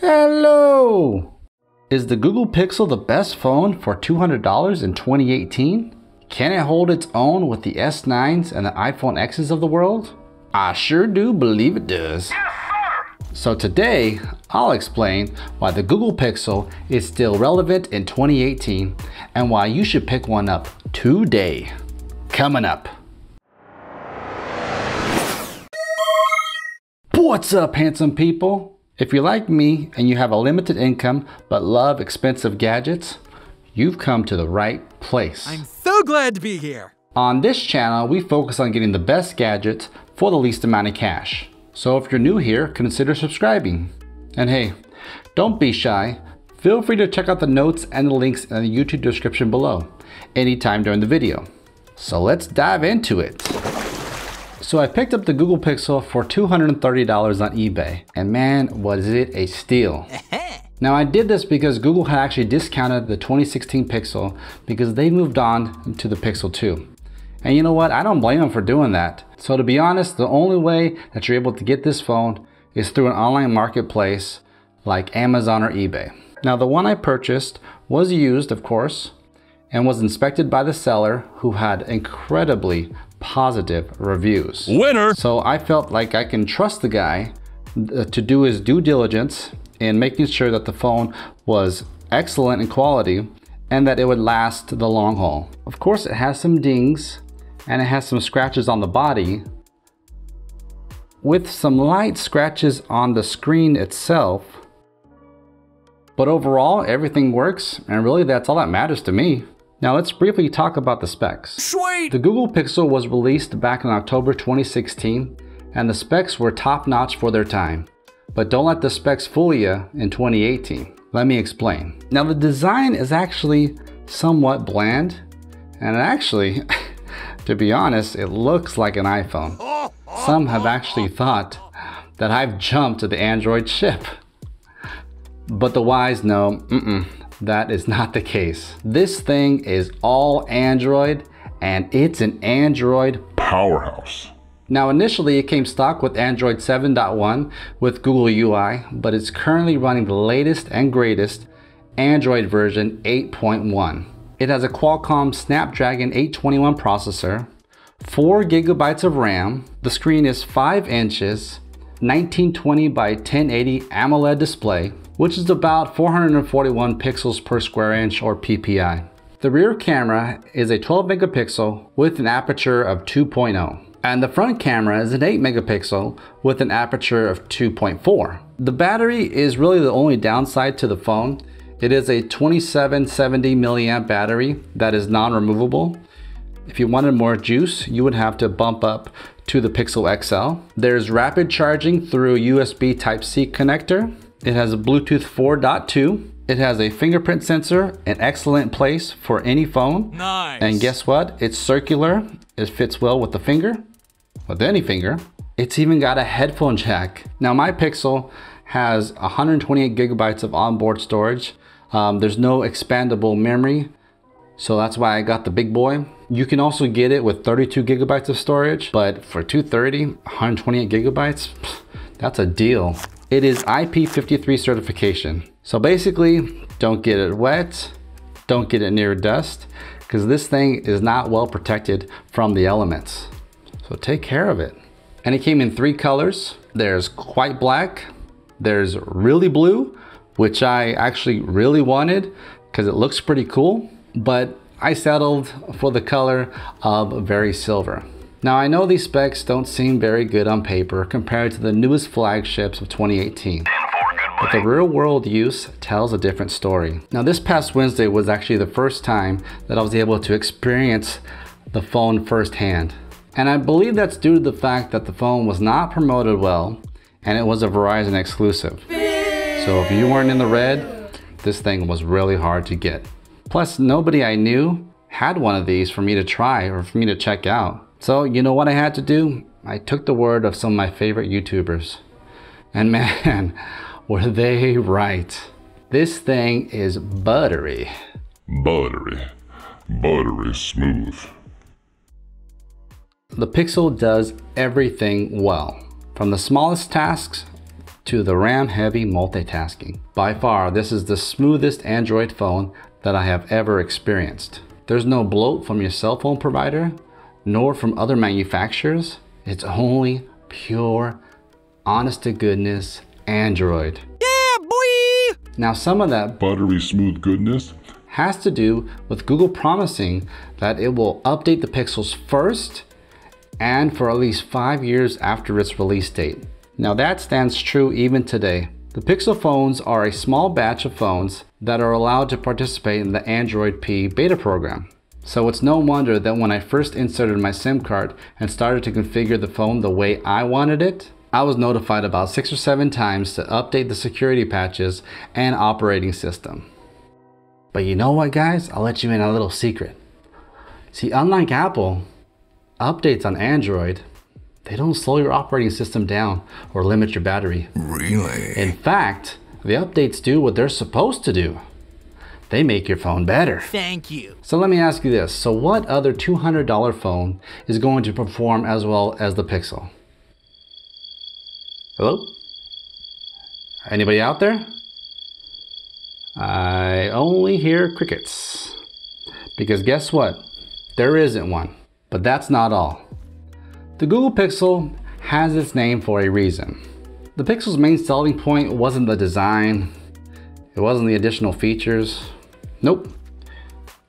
Hello! Is the Google Pixel the best phone for $200 in 2018? Can it hold its own with the S9s and the iPhone X's of the world? I sure do believe it does. Yes, sir! So today, I'll explain why the Google Pixel is still relevant in 2018 and why you should pick one up today. Coming up. What's up, handsome people? If you're like me and you have a limited income but love expensive gadgets, you've come to the right place. I'm so glad to be here. On this channel, we focus on getting the best gadgets for the least amount of cash. So if you're new here, consider subscribing. And hey, don't be shy. Feel free to check out the notes and the links in the YouTube description below anytime during the video. So let's dive into it. So I picked up the Google Pixel for $230 on eBay, and man, was it a steal. Now I did this because Google had actually discounted the 2016 Pixel because they moved on to the Pixel 2. And you know what, I don't blame them for doing that. So to be honest, the only way that you're able to get this phone is through an online marketplace like Amazon or eBay. Now the one I purchased was used, of course, and was inspected by the seller who had incredibly positive reviews. Winner! So I felt like I can trust the guy to do his due diligence in making sure that the phone was excellent in quality and that it would last the long haul. Of course, it has some dings and it has some scratches on the body with some light scratches on the screen itself. But overall, everything works, and really that's all that matters to me. Now let's briefly talk about the specs. Sweet! The Google Pixel was released back in October 2016, and the specs were top-notch for their time. But don't let the specs fool you in 2018. Let me explain. Now the design is actually somewhat bland, and actually, to be honest, it looks like an iPhone. Some have actually thought that I've jumped to the Android ship. But the wise know, that is not the case. This thing is all Android, and it's an Android powerhouse. Now initially it came stock with Android 7.1 with Google UI, but it's currently running the latest and greatest Android version 8.1. It has a Qualcomm Snapdragon 821 processor, 4 GB of RAM, the screen is 5 inches, 1920 by 1080 AMOLED display, which is about 441 pixels per square inch or PPI. The rear camera is a 12 megapixel with an aperture of 2.0. And the front camera is an 8 megapixel with an aperture of 2.4. The battery is really the only downside to the phone. It is a 2770 milliamp battery that is non-removable. If you wanted more juice, you would have to bump up to the Pixel XL. There's rapid charging through USB Type-C connector. It has a Bluetooth 4.2. It has a fingerprint sensor, an excellent place for any phone. Nice. And guess what? It's circular. It fits well with the finger, with any finger. It's even got a headphone jack. Now my Pixel has 128 gigabytes of onboard storage. There's no expandable memory, so that's why I got the big boy. You can also get it with 32 gigabytes of storage, but for $230, 128 gigabytes, that's a deal. It is IP53 certification. So basically, don't get it wet, don't get it near dust, because this thing is not well protected from the elements. So take care of it. And it came in 3 colors. There's quite black, there's really blue, which I actually really wanted because it looks pretty cool, but I settled for the color of very silver. Now I know these specs don't seem very good on paper compared to the newest flagships of 2018, but the real world use tells a different story. Now this past Wednesday was actually the first time that I was able to experience the phone firsthand. And I believe that's due to the fact that the phone was not promoted well and it was a Verizon exclusive. So if you weren't in the red, this thing was really hard to get. Plus nobody I knew had one of these for me to try or for me to check out. So you know what I had to do? I took the word of some of my favorite YouTubers. And man, were they right. This thing is buttery. Buttery smooth. The Pixel does everything well. From the smallest tasks to the RAM-heavy multitasking. By far, this is the smoothest Android phone that I have ever experienced. There's no bloat from your cell phone provider, nor from other manufacturers. It's only pure, honest-to-goodness Android. Yeah, boy! Now, some of that Buttery smooth goodness. has to do with Google promising that it will update the Pixels first and for at least 5 years after its release date. Now that stands true even today. The Pixel phones are a small batch of phones that are allowed to participate in the Android P beta program. So it's no wonder that when I first inserted my SIM card and started to configure the phone the way I wanted it, I was notified about 6 or 7 times to update the security patches and operating system. But you know what, guys? I'll let you in a little secret. See, unlike Apple, updates on Android, they don't slow your operating system down or limit your battery. Really? In fact, the updates do what they're supposed to do. They make your phone better. Thank you. So let me ask you this. So what other $200 phone is going to perform as well as the Pixel? Hello? Anybody out there? I only hear crickets. Because guess what? There isn't one. But that's not all. The Google Pixel has its name for a reason. The Pixel's main selling point wasn't the design. It wasn't the additional features. Nope.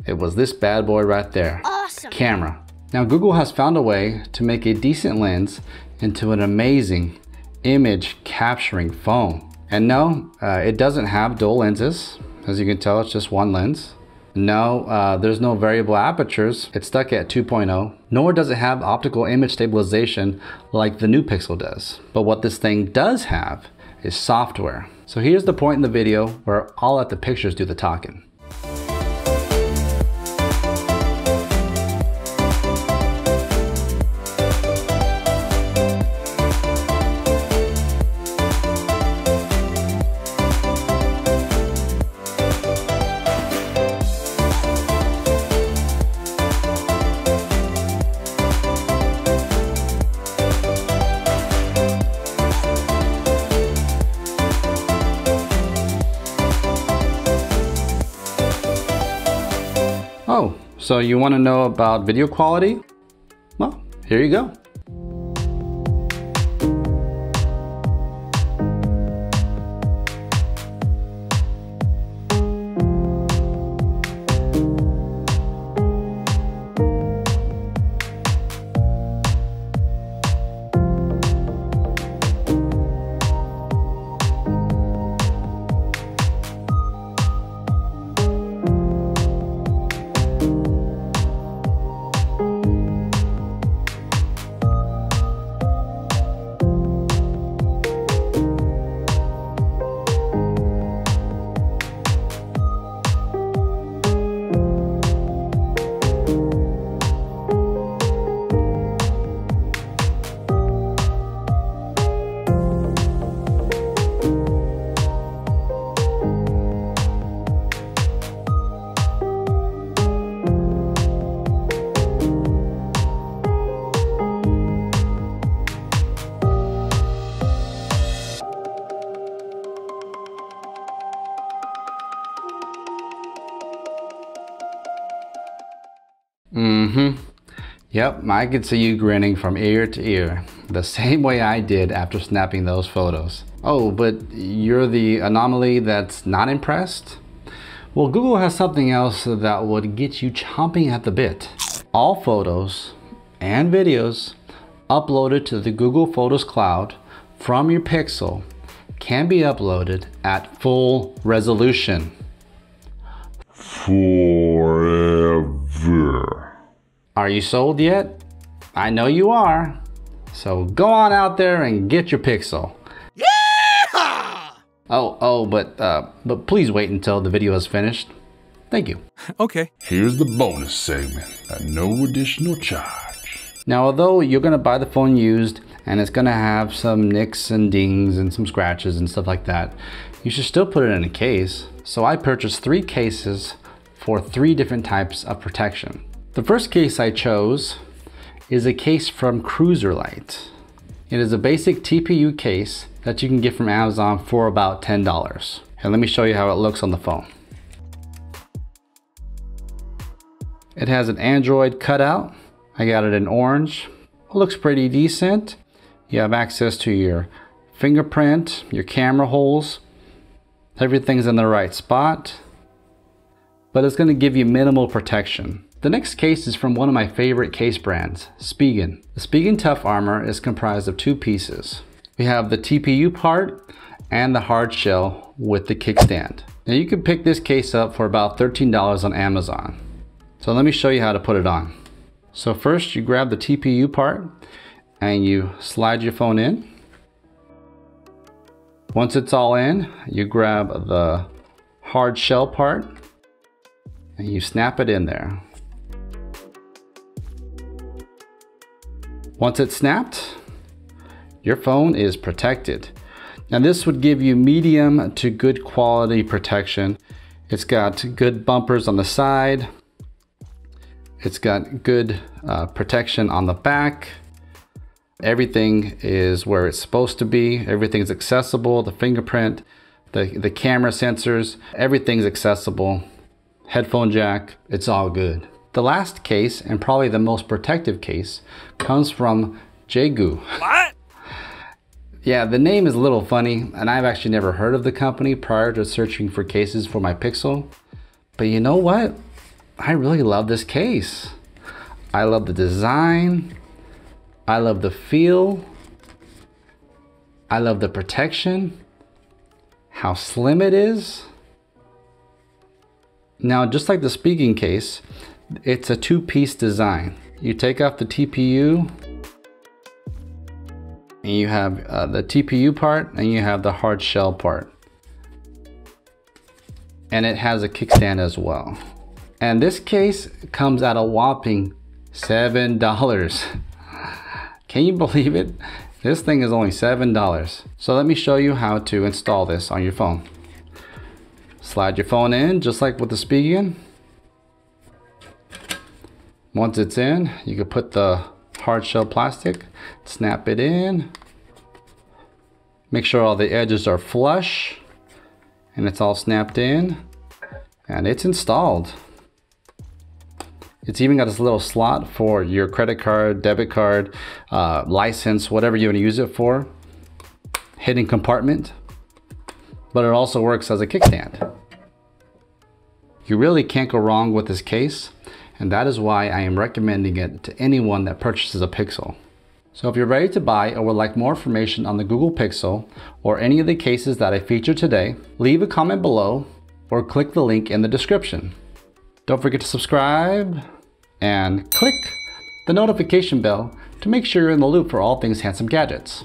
It was this bad boy right there. Awesome. Camera. Now Google has found a way to make a decent lens into an amazing image capturing phone. And no, it doesn't have dual lenses. As you can tell, it's just one lens. No, there's no variable apertures. It's stuck at 2.0. Nor does it have optical image stabilization like the new Pixel does. But what this thing does have is software. So here's the point in the video where I'll let the pictures do the talking. Oh, so you want to know about video quality? Well, here you go. Yep, I could see you grinning from ear to ear, the same way I did after snapping those photos. Oh, but you're the anomaly that's not impressed? Well, Google has something else that would get you chomping at the bit. All photos and videos uploaded to the Google Photos Cloud from your Pixel can be uploaded at full resolution. Forever. Are you sold yet? I know you are. So go on out there and get your Pixel. Yeah! But please wait until the video is finished. Thank you. Okay. Here's the bonus segment at no additional charge. Now, although you're gonna buy the phone used and it's gonna have some nicks and dings and some scratches and stuff like that, you should still put it in a case. So I purchased 3 cases for 3 different types of protection. The first case I chose is a case from Cruzerlite. It is a basic TPU case that you can get from Amazon for about $10. And let me show you how it looks on the phone. It has an Android cutout. I got it in orange. It looks pretty decent. You have access to your fingerprint, your camera holes. Everything's in the right spot, but it's going to give you minimal protection. The next case is from one of my favorite case brands, Spigen. The Spigen Tough Armor is comprised of 2 pieces. We have the TPU part and the hard shell with the kickstand. Now you can pick this case up for about $13 on Amazon. So let me show you how to put it on. So first you grab the TPU part and you slide your phone in. Once it's all in, you grab the hard shell part and you snap it in there. Once it's snapped, your phone is protected. Now this would give you medium to good quality protection. It's got good bumpers on the side. It's got good protection on the back. Everything is where it's supposed to be. Everything's accessible. The fingerprint, the camera sensors, everything's accessible. Headphone jack, it's all good. The last case, and probably the most protective case, comes from JGOO. What? Yeah, the name is a little funny, and I've actually never heard of the company prior to searching for cases for my Pixel. But you know what? I really love this case. I love the design. I love the feel. I love the protection. How slim it is. Now, just like the Spigen case, it's a 2-piece design. You take off the TPU, and you have the TPU part, and you have the hard shell part. And it has a kickstand as well. And this case comes at a whopping $7. Can you believe it? This thing is only $7. So let me show you how to install this on your phone. Slide your phone in just like with the Spigen. Once it's in, you can put the hard shell plastic, snap it in. Make sure all the edges are flush and it's all snapped in, and it's installed. It's even got this little slot for your credit card, debit card, license, whatever you want to use it for. Hidden compartment. But it also works as a kickstand. You really can't go wrong with this case, and that is why I am recommending it to anyone that purchases a Pixel. So if you're ready to buy or would like more information on the Google Pixel or any of the cases that I featured today, leave a comment below or click the link in the description. Don't forget to subscribe and click the notification bell to make sure you're in the loop for all things Handsome Gadgets.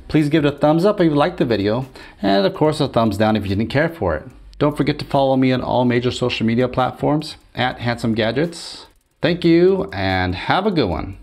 Please give it a thumbs up if you liked the video, and of course a thumbs down if you didn't care for it. Don't forget to follow me on all major social media platforms at Handsome Gadgets. Thank you and have a good one.